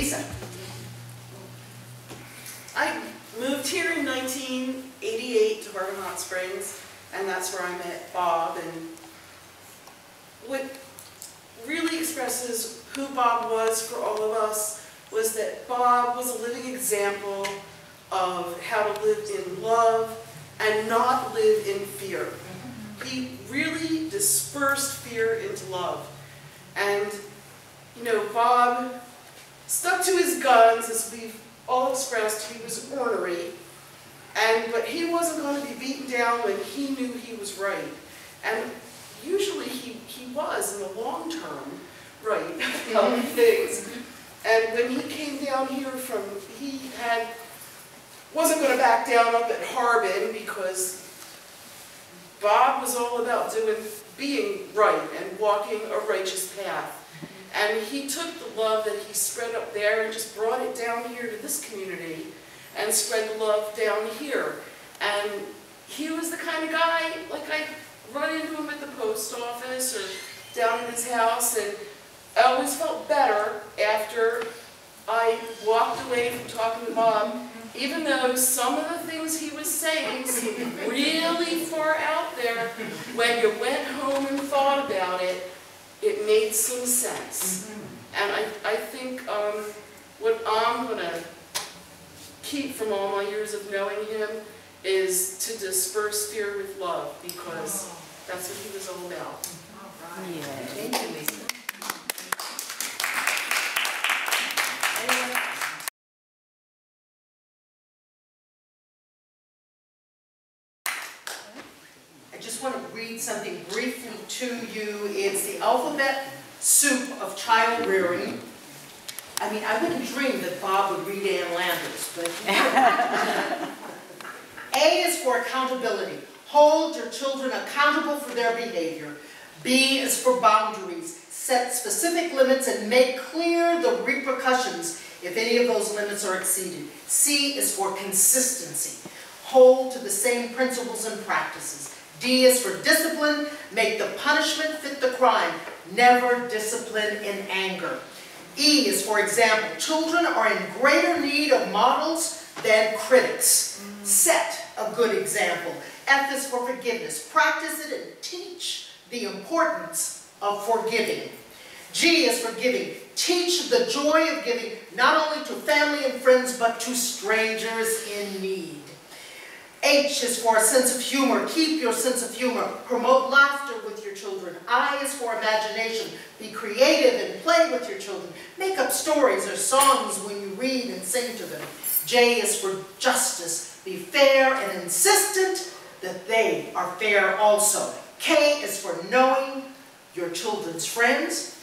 Lisa. I moved here in 1988 to Harbor Hot Springs, and that's where I met Bob. And what really expresses who Bob was for all of us was that Bob was a living example of how to live in love and not live in fear. He really dispersed fear into love. And, you know, Bob stuck to his guns, as we've all expressed. He was ornery, but he wasn't going to be beaten down when he knew he was right. And usually he was, in the long term, right about things. And when he came down here wasn't going to back down up at Harbin, because Bob was all about being right and walking a righteous path. And he took the love that he spread up there and just brought it down here to this community and spread the love down here. And he was the kind of guy, like I'd run into him at the post office or down at his house, and I always felt better after I walked away from talking to Bob, even though some of the things he was saying seemed really far out there. When you went home and thought about it, it made some sense. And I think what I'm going to keep from all my years of knowing him is to disperse fear with love, because that's what he was all about. All right. Yeah. Thank you, Lisa. I just want to read something briefly to you. It's the alphabet soup of child rearing. I mean, I wouldn't dream that Bob would read Ann Landers, but A is for accountability. Hold your children accountable for their behavior. B is for boundaries. Set specific limits and make clear the repercussions if any of those limits are exceeded. C is for consistency. Hold to the same principles and practices. D is for discipline. Make the punishment fit the crime. Never discipline in anger. E is for example. Children are in greater need of models than critics. Set a good example. F is for forgiveness. Practice it and teach the importance of forgiving. G is for giving. Teach the joy of giving, not only to family and friends, but to strangers in need. H is for a sense of humor. Keep your sense of humor. Promote laughter with your children. I is for imagination. Be creative and play with your children. Make up stories or songs when you read and sing to them. J is for justice. Be fair and insistent that they are fair also. K is for knowing your children's friends,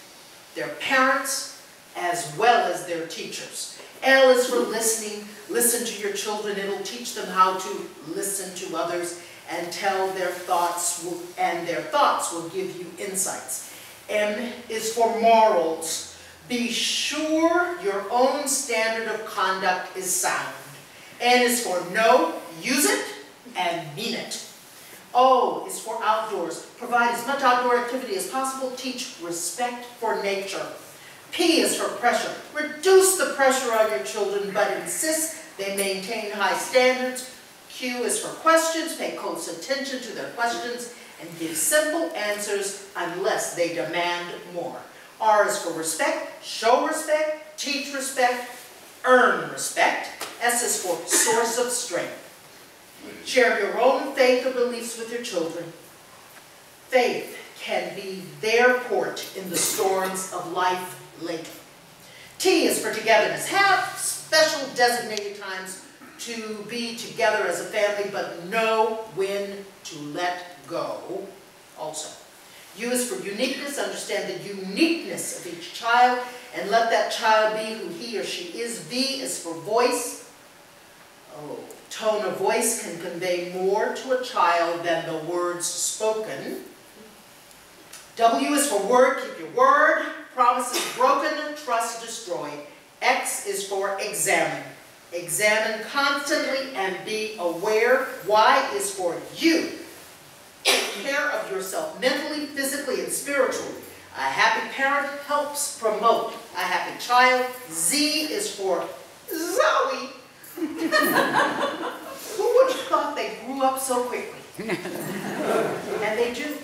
their parents, as well as their teachers. L is for listening. Listen to your children. It'll teach them how to listen to others and tell their thoughts, and their thoughts will give you insights. M is for morals. Be sure your own standard of conduct is sound. N is for know, use it, and mean it. O is for outdoors. Provide as much outdoor activity as possible. Teach respect for nature. P is for pressure. Reduce the pressure on your children, but insist they maintain high standards. Q is for questions. Pay close attention to their questions and give simple answers unless they demand more. R is for respect. Show respect. Teach respect. Earn respect. S is for source of strength. Share your own faith or beliefs with your children. Faith can be their port in the storms of life later. T is for togetherness. Have special designated times to be together as a family, but know when to let go also. U is for uniqueness. Understand the uniqueness of each child and let that child be who he or she is. V is for voice. Oh, tone of voice can convey more to a child than the words spoken. W is for word. Keep your word. Promises broken, trust destroyed. X is for examine. Examine constantly and be aware. Y is for you. Take care of yourself mentally, physically, and spiritually. A happy parent helps promote a happy child. Z is for Zoe. Who would have thought they grew up so quickly? And they do.